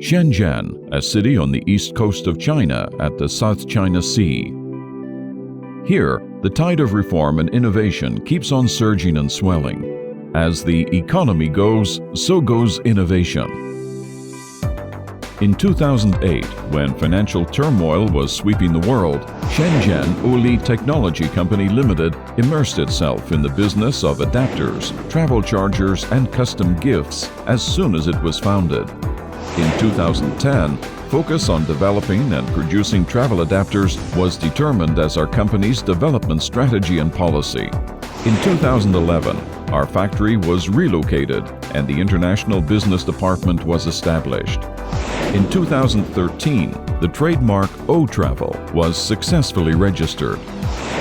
Shenzhen, a city on the east coast of China at the South China Sea. Here, the tide of reform and innovation keeps on surging and swelling. As the economy goes, so goes innovation. In 2008, when financial turmoil was sweeping the world, Shenzhen OEM Technology Company Limited immersed itself in the business of adapters, travel chargers, and custom gifts as soon as it was founded. In 2010, focus on developing and producing travel adapters was determined as our company's development strategy and policy. In 2011, our factory was relocated and the International Business Department was established. In 2013, the trademark O-Travel was successfully registered.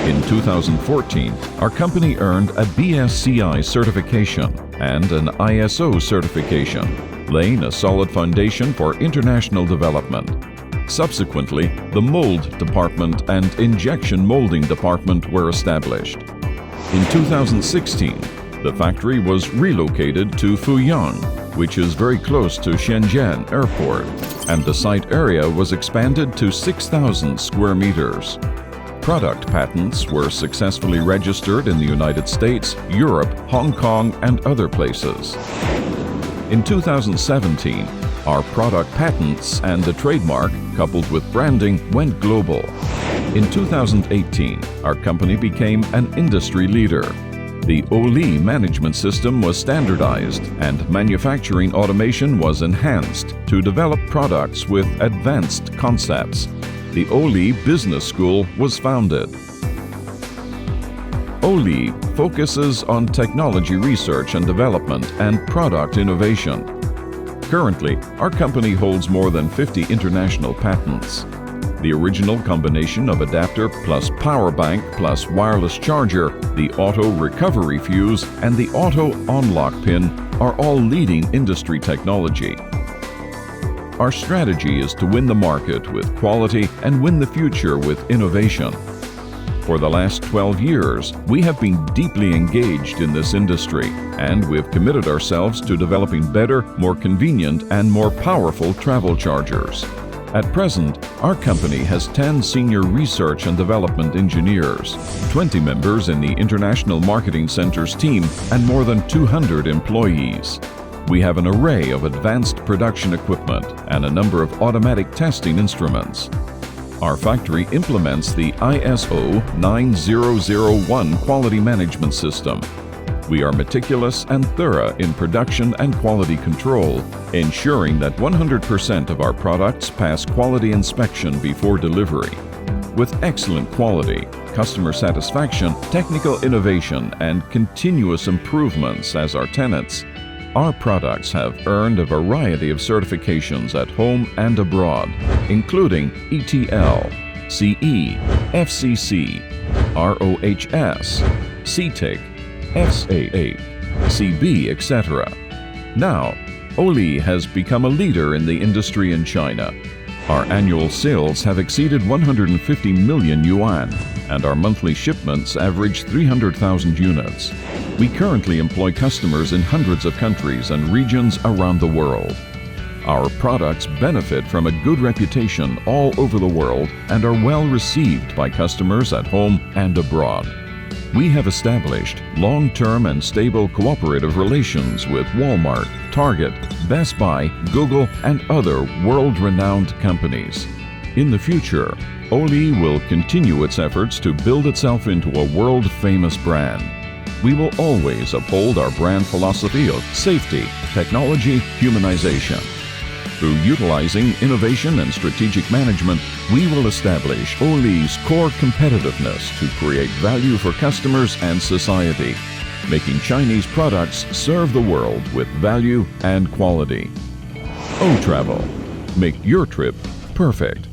In 2014, our company earned a BSCI certification and an ISO certification, laying a solid foundation for international development. Subsequently, the Mold Department and Injection Molding Department were established. In 2016, the factory was relocated to Fuyang, which is very close to Shenzhen Airport, and the site area was expanded to 6,000 square meters. Product patents were successfully registered in the United States, Europe, Hong Kong, and other places. In 2017, our product patents and the trademark, coupled with branding, went global. In 2018, our company became an industry leader. The OEM management system was standardized and manufacturing automation was enhanced to develop products with advanced concepts. The OEM Business School was founded. OEM focuses on technology research and development and product innovation. Currently, our company holds more than 50 international patents. The original combination of adapter plus power bank plus wireless charger, the auto recovery fuse, and the auto unlock pin are all leading industry technology. Our strategy is to win the market with quality and win the future with innovation. For the last 12 years, we have been deeply engaged in this industry, and we've committed ourselves to developing better, more convenient, and more powerful travel chargers. At present, our company has 10 senior research and development engineers, 20 members in the International Marketing Center's team, and more than 200 employees. We have an array of advanced production equipment and a number of automatic testing instruments. Our factory implements the ISO 9001 quality management system. We are meticulous and thorough in production and quality control, ensuring that 100% of our products pass quality inspection before delivery. With excellent quality, customer satisfaction, technical innovation, and continuous improvements as our tenets, our products have earned a variety of certifications at home and abroad, including ETL, CE, FCC, ROHS, CTIC, FAA, CB, etc. Now, OEM has become a leader in the industry in China. Our annual sales have exceeded 150 million yuan, and our monthly shipments average 300,000 units. We currently employ customers in hundreds of countries and regions around the world. Our products benefit from a good reputation all over the world and are well received by customers at home and abroad. We have established long-term and stable cooperative relations with Walmart, Target, Best Buy, Google, and other world-renowned companies. In the future, OEM will continue its efforts to build itself into a world-famous brand. We will always uphold our brand philosophy of safety, technology, humanization. Through utilizing innovation and strategic management, we will establish OEM's core competitiveness to create value for customers and society, making Chinese products serve the world with value and quality. O-Travel. Make your trip perfect.